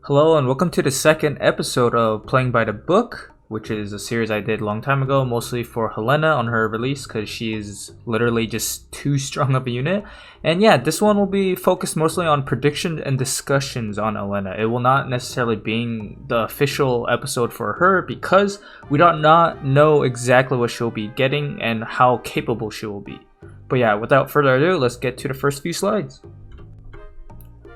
Hello and welcome to the second episode of Playing by the Book, which is a series I did a long time ago, mostly for Helena on her release because she is literally just too strong of a unit. And yeah, this one will be focused mostly on predictions and discussions on Elena. It will not necessarily be the official episode for her because we do not know exactly what she'll be getting and how capable she will be. But yeah, without further ado, let's get to the first few slides.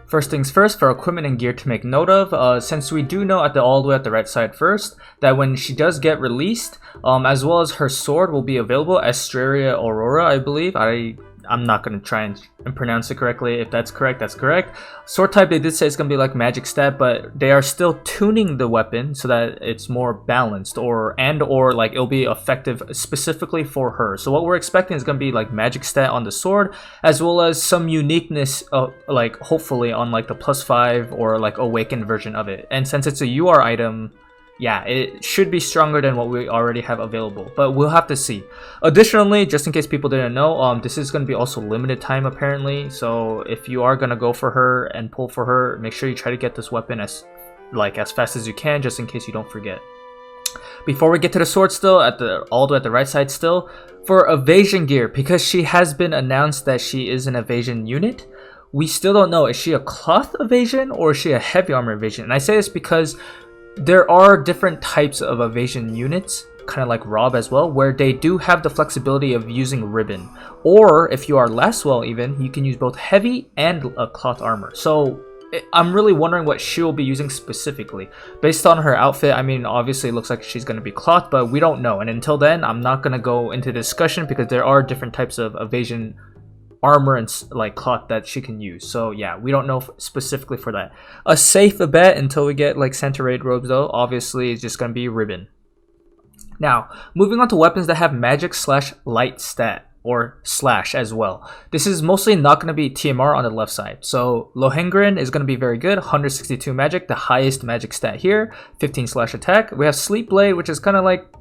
First things first, for equipment and gear to make note of, since we do know all the way at the right side first, that when she does get released, as well as her sword will be available, Astraria Aurora, I believe. I'm not going to try and pronounce it correctly. If that's correct, that's correct. Sword type, they did say it's going to be like magic stat, but they are still tuning the weapon so that it's more balanced or like it'll be effective specifically for her. So what we're expecting is going to be like magic stat on the sword, as well as some uniqueness, like hopefully on like the +5 or like awakened version of it. And since it's a UR item, yeah, it should be stronger than what we already have available, but we'll have to see. Additionally, just in case people didn't know, this is going to be also limited time apparently, so if you are going to go for her and pull for her, make sure you try to get this weapon as fast as you can, just in case you don't forget. Before we get to the sword still, all the way at the right side still, for evasion gear, because she has been announced that she is an evasion unit, we still don't know, is she a cloth evasion or is she a heavy armor evasion? And I say this because there are different types of evasion units, kind of like Rob as well, where they do have the flexibility of using ribbon. Or if you are Laswell even, you can use both heavy and a cloth armor. So I'm really wondering what she will be using specifically. Based on her outfit, I mean, obviously it looks like she's going to be cloth, but we don't know. And until then, I'm not going to go into discussion because there are different types of evasion armor and like cloth that she can use. So yeah, we don't know specifically for that. A safe bet until we get like center raid robes though, obviously is just gonna be ribbon. Now, moving on to weapons that have magic / light stat or slash as well. This is mostly not going to be TMR on the left side. So Lohengrin is going to be very good, 162 magic, the highest magic stat here, 15 slash attack. We have Sleep Blade, which is kind of like,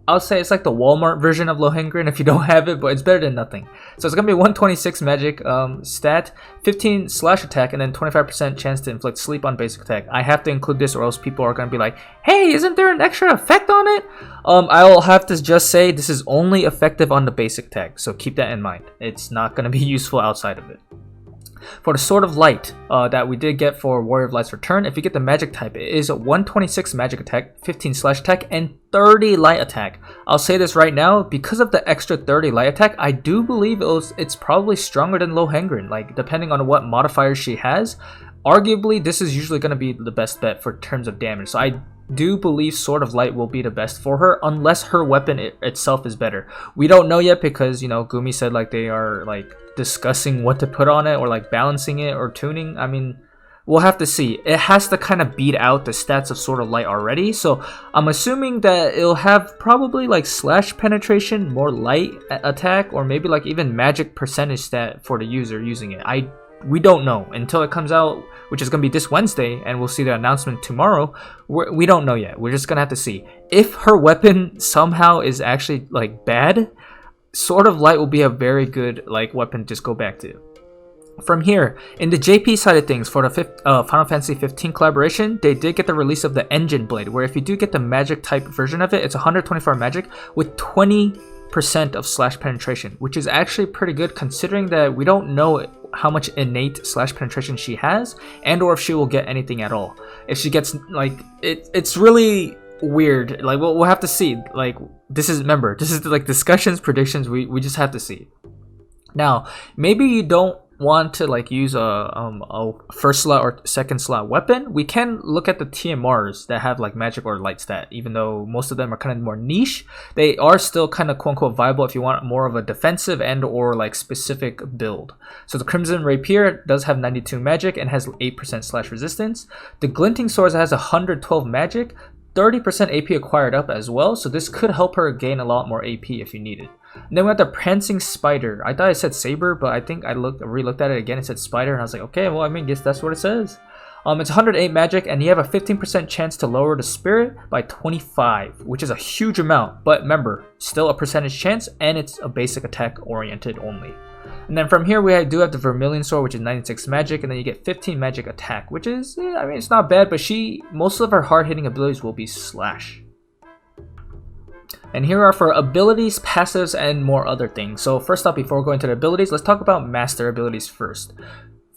I'll say it's like the Walmart version of Lohengrin if you don't have it, but it's better than nothing. So it's going to be 126 magic stat, 15 slash attack, and then 25% chance to inflict sleep on basic attack. I have to include this or else people are going to be like, hey, isn't there an extra effect on it? I'll have to just say this is only effective on the basic attack, so keep that in mind. It's not going to be useful outside of it. For the Sword of Light that we did get for Warrior of Light's return, if you get the magic type, it is 126 magic attack, 15 slash attack, and 30 light attack. I'll say this right now, because of the extra 30 light attack, I do believe it's probably stronger than Lohengrin, like depending on what modifiers she has. Arguably, this is usually going to be the best bet for terms of damage, so I do believe Sword of Light will be the best for her unless her weapon itself is better. We don't know yet because, you know, Gumi said like they are like discussing what to put on it or like balancing it or tuning. I mean, we'll have to see. It has to kind of beat out the stats of Sword of Light already, so I'm assuming that it'll have probably like slash penetration, more light attack, or maybe like even magic percentage stat for the user using it. We don't know until it comes out, which is going to be this Wednesday, and we'll see the announcement tomorrow. We don't know yet. We're just going to have to see. If her weapon somehow is actually like bad, Sword of Light will be a very good like weapon to just go back to. From here, in the JP side of things, for the Final Fantasy 15 collaboration, they did get the release of the Engine Blade, where if you do get the magic type version of it, it's 124 magic with 20% of slash penetration, which is actually pretty good considering that we don't know how much innate slash penetration she has, and or if she will get anything at all. If she gets like it's really weird. Like we'll have to see. Like this is like discussions, predictions. We just have to see. Now maybe you don't want to like use a first slot or second slot weapon. We can look at the TMRs that have like magic or light stat, even though most of them are kind of more niche. They are still kind of quote unquote viable if you want more of a defensive and or like specific build. So the Crimson Rapier does have 92 magic and has 8% slash resistance. The Glinting Swords has 112 magic, 30% AP acquired up as well, so this could help her gain a lot more AP if you need it. And then we have the Prancing Spider. I thought it said Saber, but I think I re-looked at it again, it said Spider, and I was like, okay, well, I mean, guess that's what it says. It's 108 magic, and you have a 15% chance to lower the spirit by 25, which is a huge amount, but remember, still a percentage chance, and it's a basic attack oriented only. And then from here we do have the Vermilion Sword, which is 96 magic, and then you get 15 magic attack, which is, I mean, it's not bad, but most of her hard-hitting abilities will be slash. And here are for abilities, passives, and more other things. So first off, before going to the abilities, let's talk about master abilities first.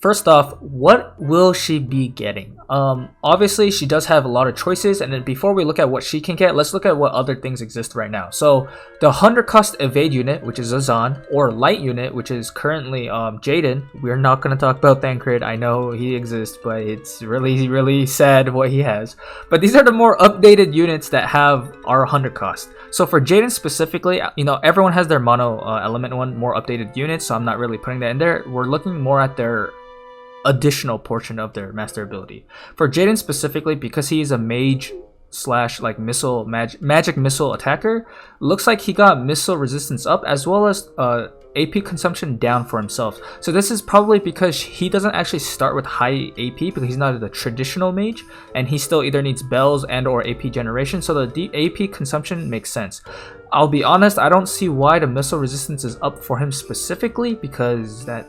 First off, what will she be getting? Obviously, she does have a lot of choices, and then before we look at what she can get, let's look at what other things exist right now. So the 100 cost evade unit, which is Zazan, or light unit, which is currently Jaden. We're not going to talk about Thancred. I know he exists, but it's really sad what he has. But these are the more updated units that are 100 cost. So for Jaden specifically, you know, everyone has their mono element one more updated units, so I'm not really putting that in there. We're looking more at their additional portion of their master ability. For Jaden specifically, because he is a mage slash like missile magic missile attacker, looks like he got missile resistance up as well as AP consumption down for himself. So this is probably because he doesn't actually start with high AP because he's not the traditional mage, and he still either needs bells and or AP generation, so the AP consumption makes sense. I'll be honest, I don't see why the missile resistance is up for him specifically, because that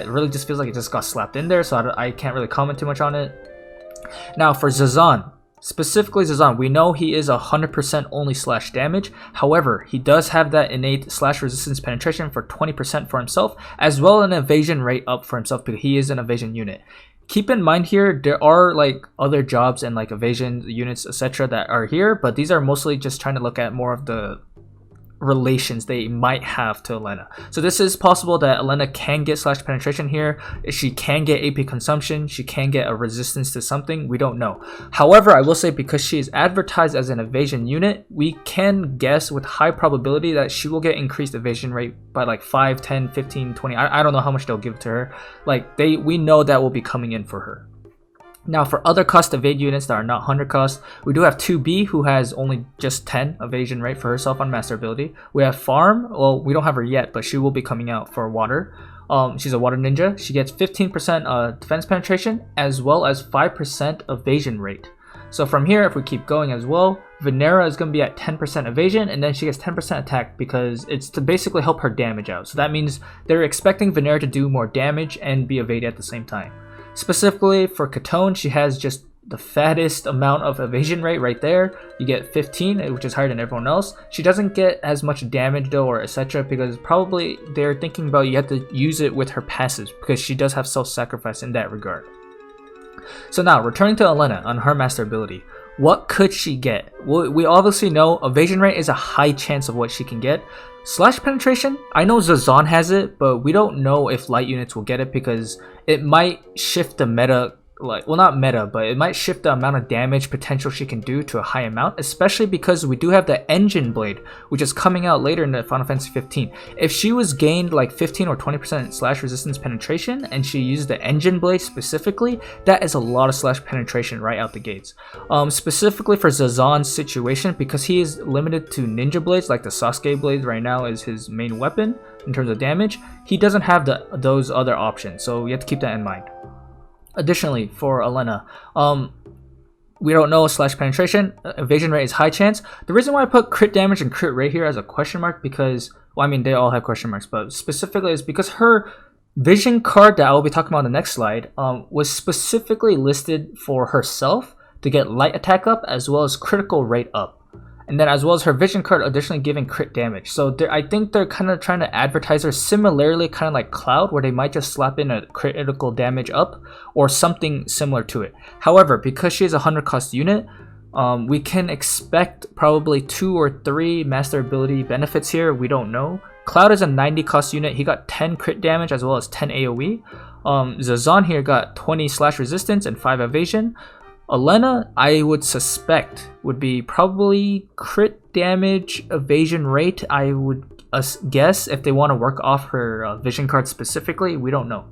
really just feels like it just got slapped in there, so I can't really comment too much on it. Now for Zazan, specifically Zazan, we know he is 100% only slash damage. However, he does have that innate slash resistance penetration for 20% for himself, as well as an evasion rate up for himself because he is an evasion unit. Keep in mind here, there are like other jobs and like evasion units, etc. that are here, but these are mostly just trying to look at more of the relations they might have to Elena. So this is possible that Elena can get slash penetration here. She can get AP consumption. She can get a resistance to something. We don't know. However, I will say because she is advertised as an evasion unit, we can guess with high probability that she will get increased evasion rate by like 5, 10, 15, 20. I don't know how much they'll give to her. Like we know that will be coming in for her. Now for other cost evade units that are not 100 cost, we do have 2B who has only just 10 evasion rate for herself on master ability. We have Farm, well we don't have her yet, but she will be coming out for water. She's a water ninja. She gets 15% defense penetration as well as 5% evasion rate. So from here, if we keep going as well, Venera is going to be at 10% evasion, and then she gets 10% attack because it's to basically help her damage out. So that means they're expecting Venera to do more damage and be evaded at the same time. Specifically for Katone, she has just the fattest amount of evasion rate right there. You get 15, which is higher than everyone else. She doesn't get as much damage though, or etc. because probably they're thinking about you have to use it with her passives because she does have self-sacrifice in that regard. So now, returning to Elena on her master ability. What could she get? Well, we obviously know evasion rate is a high chance of what she can get. Slash penetration, I know Zazan has it, but we don't know if light units will get it because it might shift the meta, like, well not meta, but it might shift the amount of damage potential she can do to a high amount, especially because we do have the engine blade, which is coming out later in the Final Fantasy 15. If she was gained like 15 or 20% slash resistance penetration and she used the engine blade specifically, that is a lot of slash penetration right out the gates. Specifically for Zazan's situation, because he is limited to ninja blades, like the Sasuke blade right now is his main weapon in terms of damage, he doesn't have those other options, so you have to keep that in mind. Additionally, for Elena, we don't know slash penetration. Evasion rate is high chance. The reason why I put crit damage and crit rate here as a question mark because, well, I mean, they all have question marks, but specifically is because her vision card that I will be talking about on the next slide was specifically listed for herself to get light attack up as well as critical rate up. And then as well as her vision card additionally giving crit damage. So I think they're kind of trying to advertise her similarly, kind of like Cloud, where they might just slap in a critical damage up or something similar to it. However, because she is a 100 cost unit, we can expect probably 2 or 3 master ability benefits here. We don't know. Cloud is a 90 cost unit. He got 10 crit damage as well as 10 AoE. Zazan here got 20 slash resistance and 5 evasion. Elena, I would suspect, would be probably crit damage, evasion rate. I would guess if they want to work off her vision card specifically. We don't know.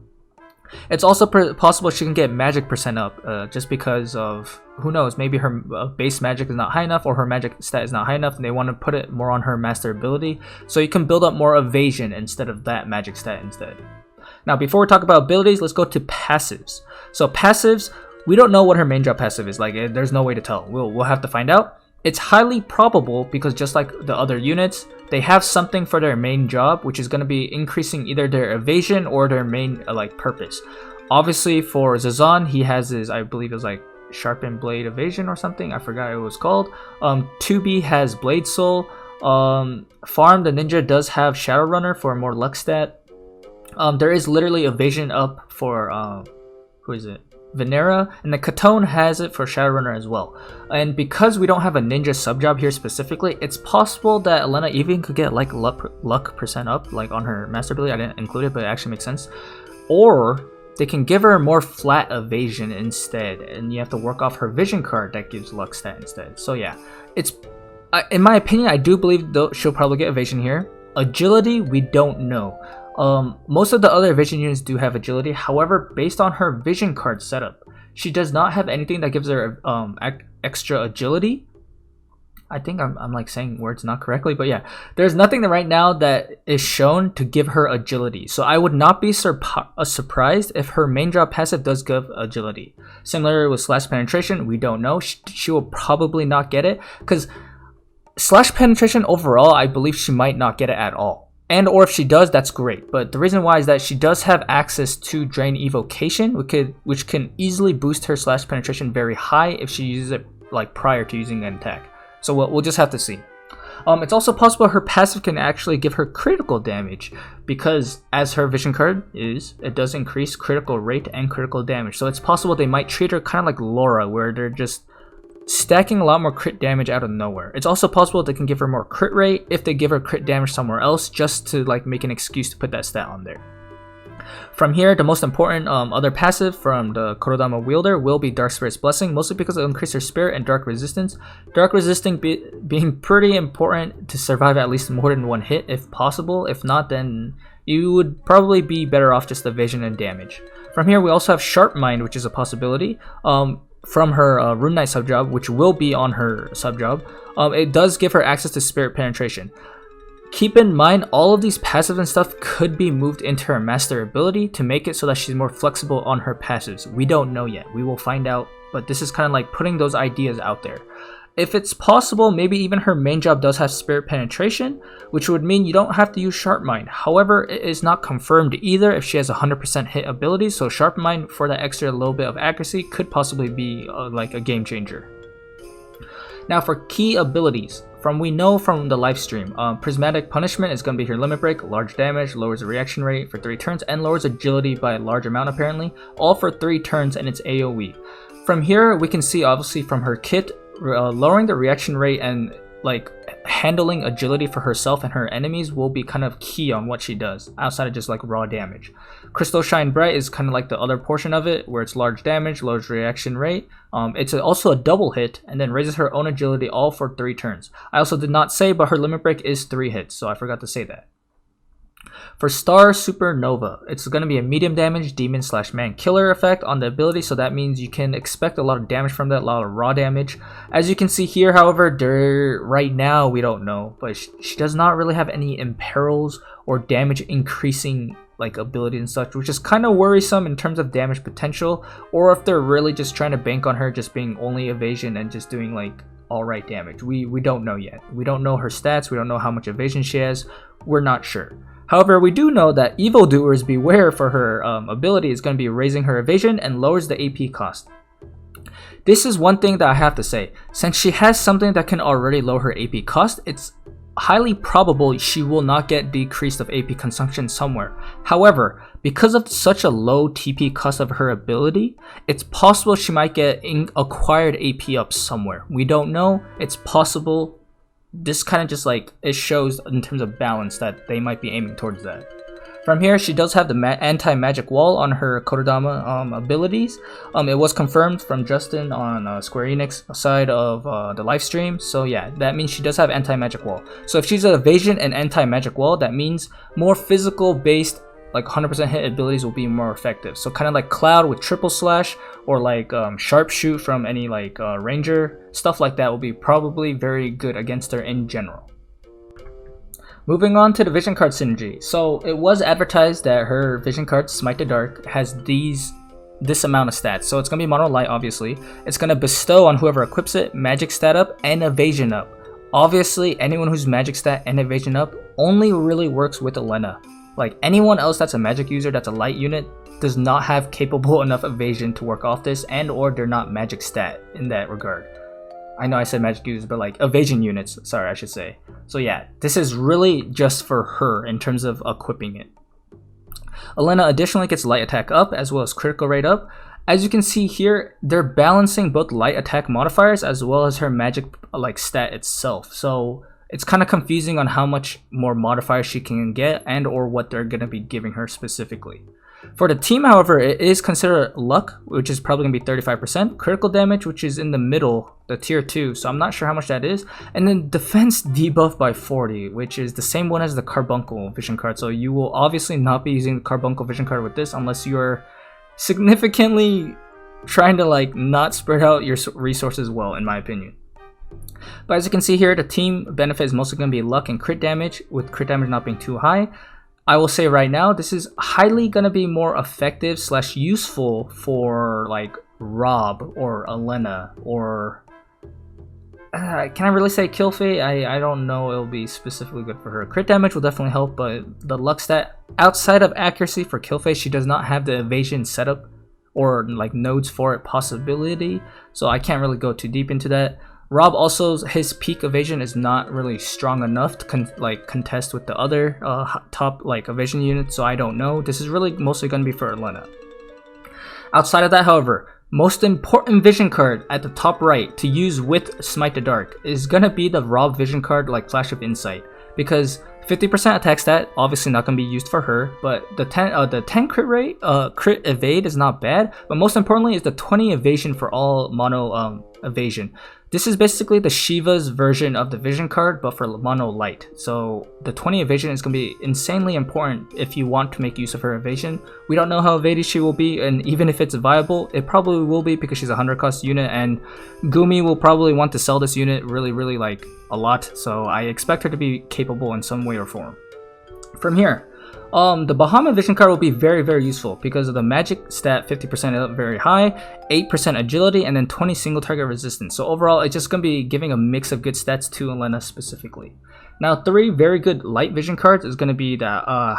It's also possible she can get magic percent up just because of, who knows, maybe her base magic is not high enough or her magic stat is not high enough and they want to put it more on her master ability. So you can build up more evasion instead of that magic stat instead. Now before we talk about abilities, let's go to passives. So passives, we don't know what her main job passive is. Like, there's no way to tell. We'll have to find out. It's highly probable because just like the other units, they have something for their main job, which is going to be increasing either their evasion or their main like purpose. Obviously for Zazan, he has his, I believe it was like sharpened blade evasion or something, I forgot what it was called. 2B has blade soul. Farm the ninja does have shadow runner for a more luck stat. There is literally evasion up for who is it, Venera, and the Katone has it for Shadowrunner as well. And because we don't have a ninja subjob here specifically, it's possible that Elena even could get like luck percent up, like on her master ability. I didn't include it, but it actually makes sense. Or they can give her more flat evasion instead, and you have to work off her vision card that gives luck stat instead. So yeah, it's in my opinion, I do believe she'll probably get evasion here. Agility, we don't know. Most of the other vision units do have agility. However, based on her vision card setup, she does not have anything that gives her extra agility. I think I'm like saying words not correctly, but yeah, there's nothing right now that is shown to give her agility. So I would not be surprised if her main job passive does give agility. Similar with slash penetration, we don't know. She will probably not get it because slash penetration overall, I believe she might not get it at all. And or if she does, that's great. But the reason why is that she does have access to Drain Evocation, which can easily boost her slash penetration very high if she uses it like prior to using an attack. So we'll just have to see. It's also possible her passive can actually give her critical damage because as her vision card is, it does increase critical rate and critical damage. So it's possible they might treat her kind of like Laura, where they're just stacking a lot more crit damage out of nowhere. It's also possible they can give her more crit rate if they give her crit damage somewhere else, just to like make an excuse to put that stat on there. From here, the most important other passive from the Korodama wielder will be Dark Spirit's Blessing, mostly because it will increase her spirit and dark resistance. Dark resisting being pretty important to survive at least more than one hit if possible. If not, then you would probably be better off just evasion and damage. From here, we also have Sharp Mind, which is a possibility. From her Rune Knight subjob, which will be on her subjob, it does give her access to spirit penetration. Keep in mind, all of these passives and stuff could be moved into her master ability to make it so that she's more flexible on her passives. We don't know yet. We will find out, but this is kind of like putting those ideas out there. If it's possible, maybe even her main job does have spirit penetration, which would mean you don't have to use Sharp Mind. However, it is not confirmed either if she has 100% hit ability, so Sharp Mind for that extra little bit of accuracy could possibly be like a game changer. Now for key abilities, we know from the live stream, Prismatic Punishment is going to be her limit break, large damage, lowers the reaction rate for 3 turns, and lowers agility by a large amount apparently, all for 3 turns, and it's AoE. From here, we can see obviously from her kit, lowering the reaction rate and like handling agility for herself and her enemies will be kind of key on what she does outside of just like raw damage. Crystal Shine Bright is kind of like the other portion of it, where it's large damage, lowers reaction rate. It's also a double hit and then raises her own agility all for 3 turns. I also did not say, but her limit break is 3 hits, so I forgot to say that. For Star Supernova, it's going to be a medium damage demon / man killer effect on the ability, so that means you can expect a lot of damage from that, a lot of raw damage. As you can see here, however, right now we don't know, but she does not really have any imperils or damage increasing like ability and such, which is kind of worrisome in terms of damage potential, or if they're really just trying to bank on her just being only evasion and just doing like alright damage. We don't know yet. We don't know her stats, we don't know how much evasion she has, we're not sure. However, we do know that Evildoers Beware for her ability is going to be raising her evasion and lowers the AP cost. This is one thing that I have to say. Since she has something that can already lower her AP cost, it's highly probable she will not get decreased of AP consumption somewhere. However, because of such a low TP cost of her ability, it's possible she might get acquired AP up somewhere. We don't know. It's possible. This kind of just like, it shows in terms of balance that they might be aiming towards that. From here, she does have the anti-magic wall on her Korodama abilities. It was confirmed from Justin on Square Enix side of the live stream. So yeah, that means she does have anti-magic wall. So if she's an evasion and anti-magic wall, that means more physical based like 100% hit abilities will be more effective. So kind of like Cloud with triple slash, or like sharpshoot from any like ranger, stuff like that will be probably very good against her in general. Moving on to the vision card synergy. So it was advertised that her vision card Smite the Dark has this amount of stats. So it's gonna be mono light, obviously. It's gonna bestow on whoever equips it magic stat up and evasion up. Obviously, anyone who's magic stat and evasion up only really works with Elena. Like anyone else that's a magic user that's a light unit does not have capable enough evasion to work off this, and or they're not magic stat in that regard. I know I said magic users, but like evasion units, sorry I should say. So yeah, this is really just for her in terms of equipping it. Elena additionally gets light attack up as well as critical rate up. As you can see here, they're balancing both light attack modifiers as well as her magic like stat itself. So it's kind of confusing on how much more modifiers she can get and or what they're going to be giving her specifically. For the team, however, it is considered luck, which is probably going to be 35%, critical damage, which is in the middle, the tier 2, so I'm not sure how much that is, and then defense debuff by 40, which is the same one as the carbuncle vision card. So you will obviously not be using the carbuncle vision card with this unless you're significantly trying to like not spread out your resources well, in my opinion. But as you can see here, the team benefit is mostly going to be luck and crit damage, with crit damage not being too high. I will say right now, this is highly going to be more effective / useful for like Rob or Elena or can I really say Killfate? I don't know it'll be specifically good for her. Crit damage will definitely help, but the luck stat outside of accuracy for Killfate, she does not have the evasion setup or like nodes for it possibility, so I can't really go too deep into that. Rob also, his peak evasion is not really strong enough to contest with the other top like evasion units, so I don't know. This is really mostly going to be for Elena. Outside of that, however, most important vision card at the top right to use with Smite the Dark is going to be the Rob vision card like Flash of Insight, because 50% attack stat, obviously not going to be used for her, but the 10 crit rate, crit evade is not bad, but most importantly is the 20 evasion for all mono evasion. This is basically the Shiva's version of the vision card, but for mono light. So the 20 evasion is going to be insanely important if you want to make use of her evasion. We don't know how evaded she will be, and even if it's viable, it probably will be because she's a 100 cost unit, and Gumi will probably want to sell this unit really like a lot. So I expect her to be capable in some way or form. From here, the Bahamut vision card will be very useful because of the magic stat 50% up very high, 8% agility, and then 20 single target resistance. So overall, it's just going to be giving a mix of good stats to Elena specifically. Now, 3 very good light vision cards is going to be the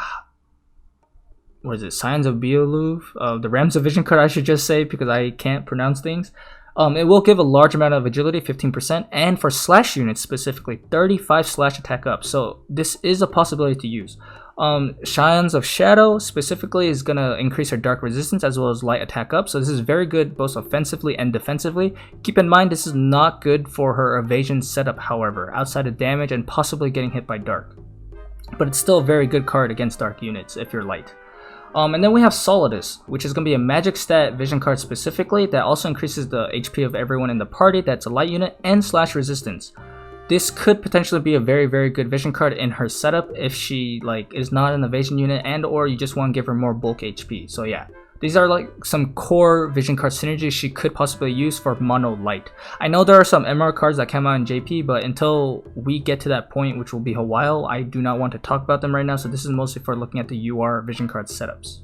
what is it? Scions of Beoluv, the Rams of Vision card, I should just say, because I can't pronounce things. It will give a large amount of agility, 15%, and for slash units specifically, 35 slash attack up. So this is a possibility to use. Scions of Shadow specifically is going to increase her dark resistance as well as light attack up, so this is very good both offensively and defensively. Keep in mind this is not good for her evasion setup, however, outside of damage and possibly getting hit by dark. But it's still a very good card against dark units if you're light. And then we have Solidus, which is going to be a magic stat vision card specifically that also increases the HP of everyone in the party that's a light unit and slash resistance. This could potentially be a very good vision card in her setup if she like is not an evasion unit and or you just want to give her more bulk HP. So yeah, these are like some core vision card synergies she could possibly use for mono light. I know there are some MR cards that come out in JP, but until we get to that point, which will be a while, I do not want to talk about them right now. So this is mostly for looking at the UR vision card setups.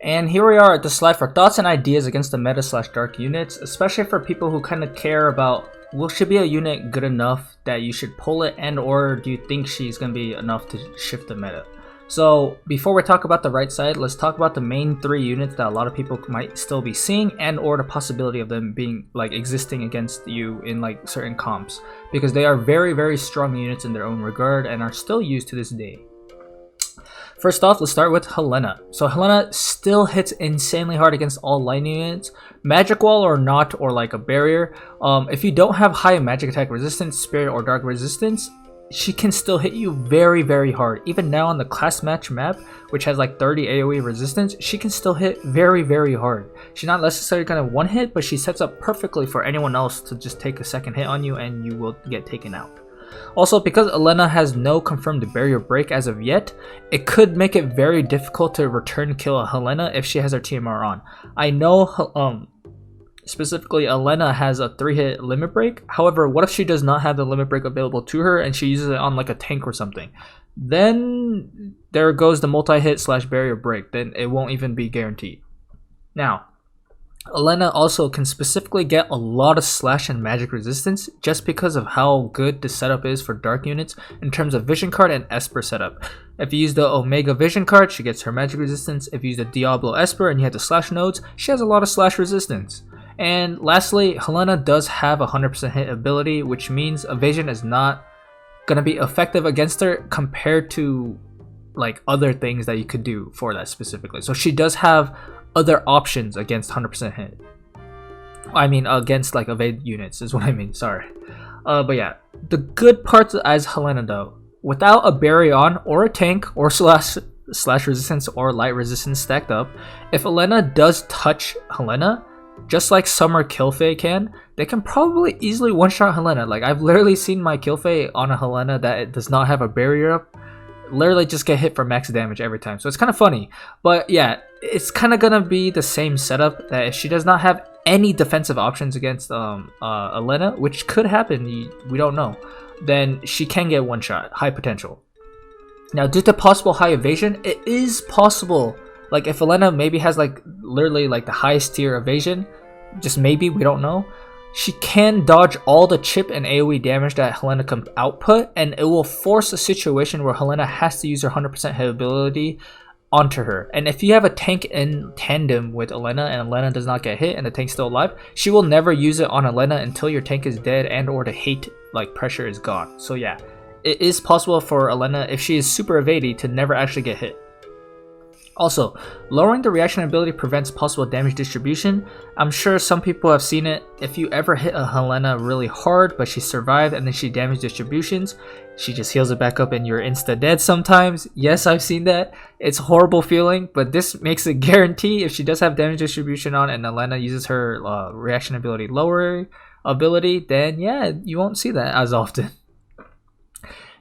And here we are at the slide for thoughts and ideas against the meta / dark units, especially for people who kind of care about, will she be a unit good enough that you should pull it, and or do you think she's going to be enough to shift the meta? So before we talk about the right side, let's talk about the main 3 units that a lot of people might still be seeing, and or the possibility of them being like existing against you in like certain comps, because they are very strong units in their own regard and are still used to this day. First off, let's start with Helena. So Helena still hits insanely hard against all lightning units, magic wall or not, or like a barrier. If you don't have high magic attack resistance, spirit or dark resistance, she can still hit you very hard. Even now on the class match map, which has like 30 AoE resistance, she can still hit very hard. She's not necessarily gonna one hit, but she sets up perfectly for anyone else to just take a second hit on you and you will get taken out. Also, because Elena has no confirmed barrier break as of yet, it could make it very difficult to return kill a Helena if she has her TMR on. I know specifically Elena has a 3-hit limit break. However, what if she does not have the limit break available to her and she uses it on like a tank or something? Then there goes the multi-hit / barrier break. Then it won't even be guaranteed. Now, Elena also can specifically get a lot of slash and magic resistance just because of how good the setup is for dark units in terms of vision card and Esper setup. If you use the Omega vision card, she gets her magic resistance. If you use the Diablo Esper and you have the slash nodes, she has a lot of slash resistance. And lastly, Helena does have a 100% hit ability, which means evasion is not going to be effective against her compared to like other things that you could do for that specifically. So she does have other options against 100% hit. I mean against like evade units is what I mean, sorry. But yeah, the good parts as Helena though, without a barrier on or a tank or slash resistance or light resistance stacked up, if Elena does touch Helena, just like Summer Killfei can, they can probably easily one-shot Helena. Like I've literally seen my Killfei on a Helena that it does not have a barrier up literally just get hit for max damage every time. So it's kind of funny. But yeah, it's kind of gonna be the same setup that if she does not have any defensive options against Elena, which could happen, we don't know, then she can get one shot, high potential. Now due to possible high evasion, it is possible, like if Elena maybe has like literally like the highest tier evasion, just maybe, we don't know, she can dodge all the chip and AoE damage that Helena can output, and it will force a situation where Helena has to use her 100% hit ability onto her. And if you have a tank in tandem with Elena and Elena does not get hit and the tank's still alive, she will never use it on Elena until your tank is dead and or the hate like pressure is gone. So yeah, it is possible for Elena, if she is super evadey, to never actually get hit. Also, lowering the reaction ability prevents possible damage distribution. I'm sure some people have seen it. If you ever hit a Helena really hard but she survived and then she damaged distributions, she just heals it back up and you're insta dead sometimes. Yes, I've seen that. It's a horrible feeling, but this makes a guarantee if she does have damage distribution on and Elena uses her reaction ability lower ability, then yeah, you won't see that as often.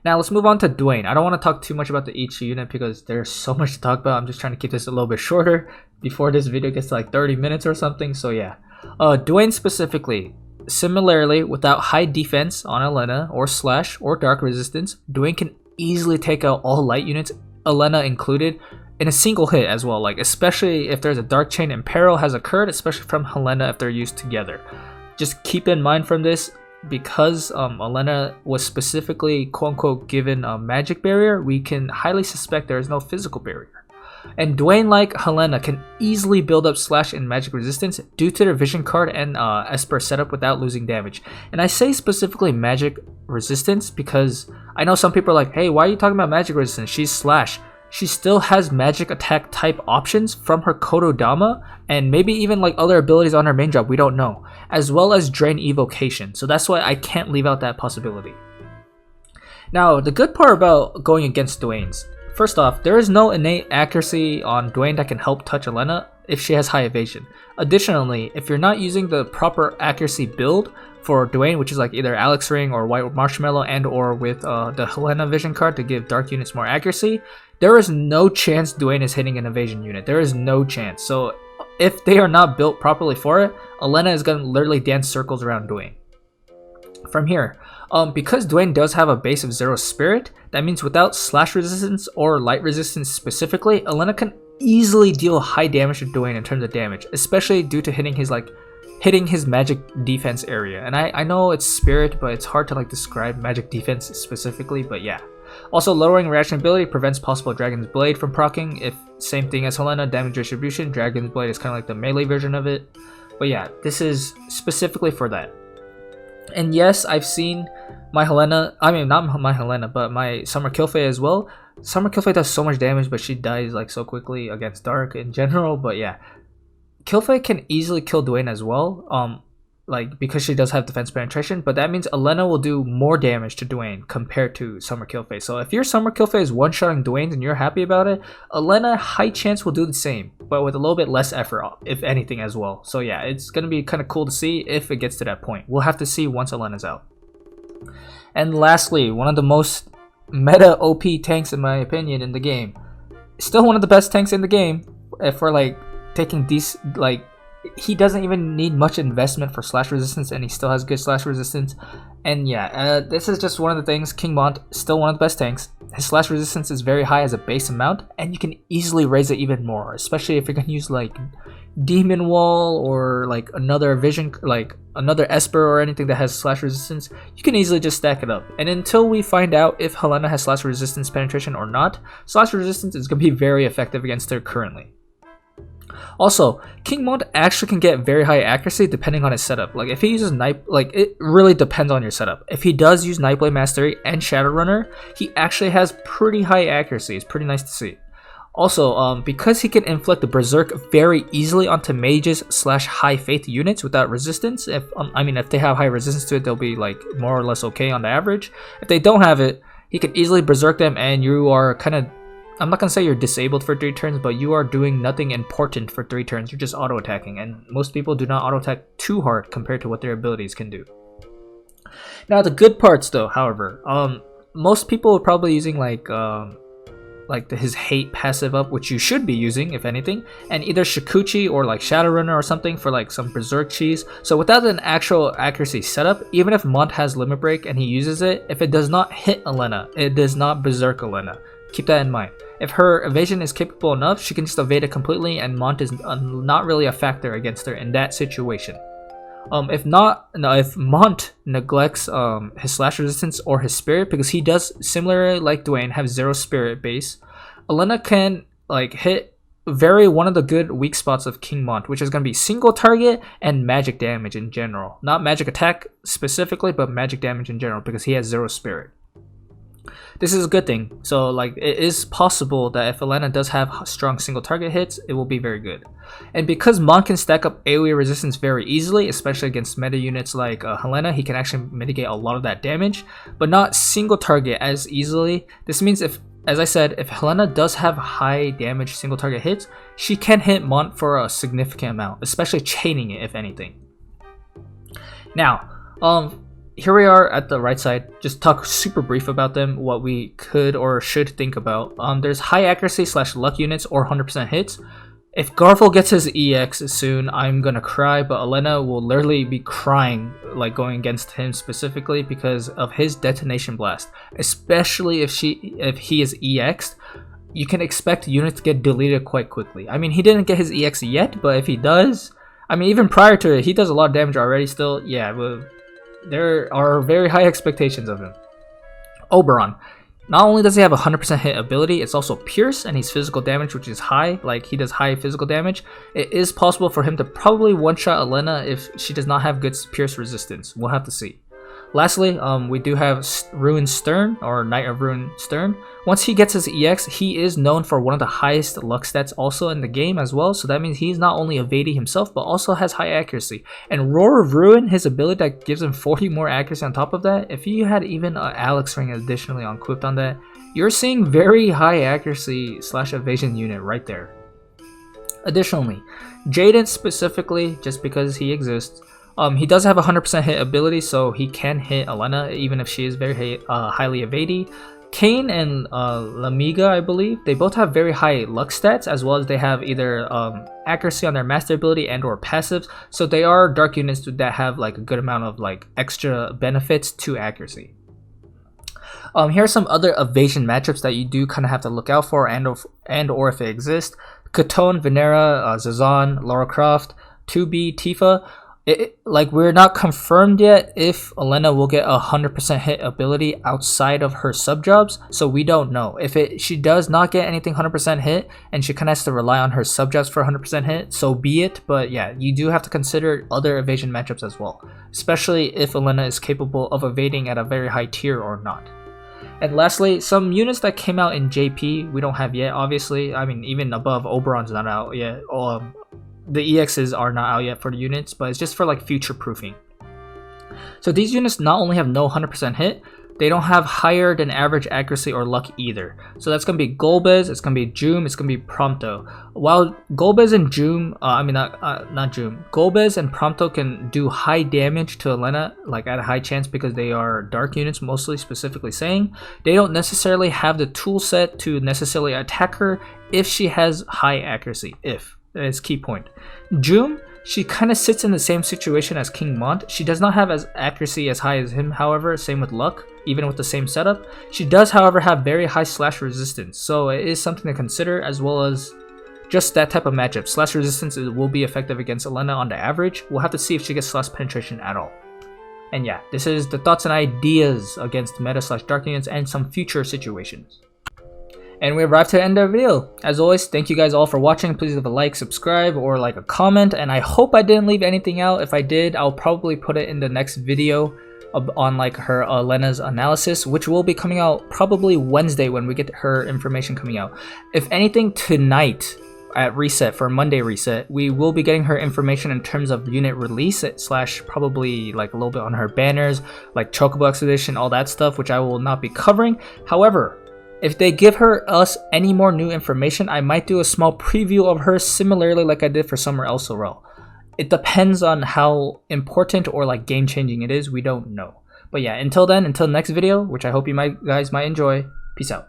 Now let's move on to Dwayne. I don't want to talk too much about each unit because there's so much to talk about. I'm just trying to keep this a little bit shorter before this video gets to like 30 minutes or something. So yeah, Dwayne specifically, similarly without high defense on Elena or slash or dark resistance, Dwayne can easily take out all light units, Elena included, in a single hit as well. Like especially if there's a dark chain and peril has occurred, especially from Helena if they're used together. Just keep in mind from this, because Elena was specifically quote-unquote given a magic barrier, we can highly suspect there is no physical barrier. And Dwayne, like Helena, can easily build up slash and magic resistance due to their vision card and Esper setup without losing damage. And I say specifically magic resistance because I know some people are like, hey, why are you talking about magic resistance? She's slash. She still has magic attack type options from her Kododama and maybe even like other abilities on her main job, we don't know, as well as drain evocation. So that's why I can't leave out that possibility. Now, the good part about going against Dwayne's, first off, there is no innate accuracy on Dwayne that can help touch Elena if she has high evasion. Additionally, if you're not using the proper accuracy build for Dwayne, which is like either Alex Ring or White Marshmallow and or with the Helena vision card to give dark units more accuracy, there is no chance Dwayne is hitting an evasion unit. There is no chance. So if they are not built properly for it, Elena is going to literally dance circles around Dwayne. From here, because Dwayne does have a base of 0 spirit, that means without slash resistance or light resistance specifically, Elena can easily deal high damage to Dwayne in terms of damage, especially due to hitting his magic defense area. And I know it's spirit, but it's hard to like describe magic defense specifically, but yeah. Also, lowering reaction ability prevents possible Dragon's Blade from proccing. If same thing as Helena, damage distribution, Dragon's Blade is kind of like the melee version of it. But yeah, this is specifically for that. And yes, I've seen my Helena, I mean not my Helena, but my Summer Killfei as well. Summer Killfei does so much damage, but she dies like so quickly against Dark in general. But yeah, Killfei can easily kill Dwayne as well. Like because she does have defense penetration, but that means Elena will do more damage to Dwayne compared to Summer Killfei. So if your Summer Killfei is one-shotting Dwayne and you're happy about it, Elena high chance will do the same, but with a little bit less effort, if anything as well. So yeah, it's gonna be kind of cool to see if it gets to that point. We'll have to see once Elena's out. And lastly, one of the most meta OP tanks in my opinion in the game, still one of the best tanks in the game if we're like taking these like he doesn't even need much investment for slash resistance, and he still has good slash resistance. And yeah, this is just one of the things. King Mont, still one of the best tanks. His slash resistance is very high as a base amount, and you can easily raise it even more, especially if you're gonna use like Demon Wall or like another Vision, like another Esper or anything that has slash resistance. You can easily just stack it up. And until we find out if Helena has slash resistance penetration or not, slash resistance is gonna be very effective against her currently. Also, King Mont actually can get very high accuracy depending on his setup. Like if he uses Night, like it really depends on your setup. If he does use Nightblade Mastery and Shadowrunner, he actually has pretty high accuracy. It's pretty nice to see. Also, because he can inflict the Berserk very easily onto mages / high faith units without resistance. If they have high resistance to it, they'll be like more or less okay on the average. If they don't have it, he can easily Berserk them, and you are kind of, I'm not gonna say you're disabled for 3 turns, but you are doing nothing important for 3 turns. You're just auto attacking, and most people do not auto attack too hard compared to what their abilities can do. Now the good parts though, however, most people are probably using his hate passive up, which you should be using if anything, and either Shikuchi or like Shadowrunner or something for like some Berserk cheese. So without an actual accuracy setup, even if Mont has Limit Break and he uses it, if it does not hit Elena, it does not Berserk Elena. Keep that in mind. If her evasion is capable enough, she can just evade it completely, and Mont is not really a factor against her in that situation. If Mont neglects his slash resistance or his spirit, because he does, similarly like Dwayne, have 0 spirit base, Elena can like hit one of the good weak spots of King Mont, which is going to be single target and magic damage in general. Not magic attack specifically, but magic damage in general, because he has 0 spirit. This is a good thing. So like it is possible that if Elena does have strong single target hits, it will be very good. And because Mont can stack up AoE resistance very easily, especially against meta units like Helena, he can actually mitigate a lot of that damage, but not single target as easily. This means if, as I said, if Helena does have high damage single target hits, she can hit Mont for a significant amount, especially chaining it if anything. Now, here we are at the right side. Just talk super brief about them, what we could or should think about. There's high accuracy / luck units or 100% hits. If Garfel gets his EX soon, I'm gonna cry, but Elena will literally be crying like going against him specifically because of his detonation blast. Especially if he is EX'd, you can expect units to get deleted quite quickly. I mean, he didn't get his EX yet, but if he does, I mean, even prior to it, he does a lot of damage already still. Yeah, but there are very high expectations of him. Oberon. Not only does he have a 100% hit ability, it's also Pierce, and he's physical damage, which is high. Like, he does high physical damage. It is possible for him to probably one-shot Elena if she does not have good Pierce resistance. We'll have to see. Lastly, we do have Ruin Stern, or Knight of Ruin Stern. Once he gets his EX, he is known for one of the highest luck stats also in the game as well, so that means he's not only evading himself, but also has high accuracy. And Roar of Ruin, his ability that gives him 40 more accuracy on top of that, if you had even an Alex Ring additionally equipped on that, you're seeing very high accuracy / evasion unit right there. Additionally, Jaden specifically, just because he exists, he does have a 100% hit ability, so he can hit Elena even if she is very highly evaded. Kane and Lamiga, I believe, they both have very high luck stats, as well as they have either accuracy on their master ability and or passives, so they are dark units that have like a good amount of like extra benefits to accuracy. Here are some other evasion matchups that you do kind of have to look out for and or if they exist. Katone, Venera, Zazan, Lara Croft, 2B, Tifa. Like, we're not confirmed yet if Elena will get a 100% hit ability outside of her sub jobs, so we don't know. If she does not get anything 100% hit and she kind of has to rely on her sub jobs for 100% hit, so be it. But yeah, you do have to consider other evasion matchups as well, especially if Elena is capable of evading at a very high tier or not. And lastly, some units that came out in JP we don't have yet, obviously. I mean, even above, Oberon's not out yet. The EXs are not out yet for the units, but it's just for like future proofing. So these units not only have no 100% hit, they don't have higher than average accuracy or luck either. So that's going to be Golbez, it's going to be Joom, it's going to be Prompto. While Golbez and Joom, Golbez and Prompto can do high damage to Elena, like at a high chance because they are dark units mostly specifically saying, they don't necessarily have the tool set to necessarily attack her if she has high accuracy, if. That is key point. Joom, She kind of sits in the same situation as King Mont. She does not have as accuracy as high as him, however, same with luck, even with the same setup. She does, however, have very high slash resistance, so it is something to consider, as well as just that type of matchup. Slash resistance will be effective against Elena on the average. We'll have to see if she gets slash penetration at all. And yeah, this is the thoughts and ideas against meta slash dark units and some future situations. And we arrived to the end of the video. As always, thank you guys all for watching. Please leave a like, subscribe, or like a comment. And I hope I didn't leave anything out. If I did, I'll probably put it in the next video on like her Elena's analysis, which will be coming out probably Wednesday when we get her information coming out. If anything, tonight at reset for Monday reset, we will be getting her information in terms of unit release slash probably like a little bit on her banners, like Chocobo Expedition, all that stuff, which I will not be covering. However, if they give us any more new information, I might do a small preview of her similarly like I did for Summer El Sorel. It depends on how important or like game changing it is. We don't know. But yeah, until then, until next video, which I hope you guys might enjoy. Peace out.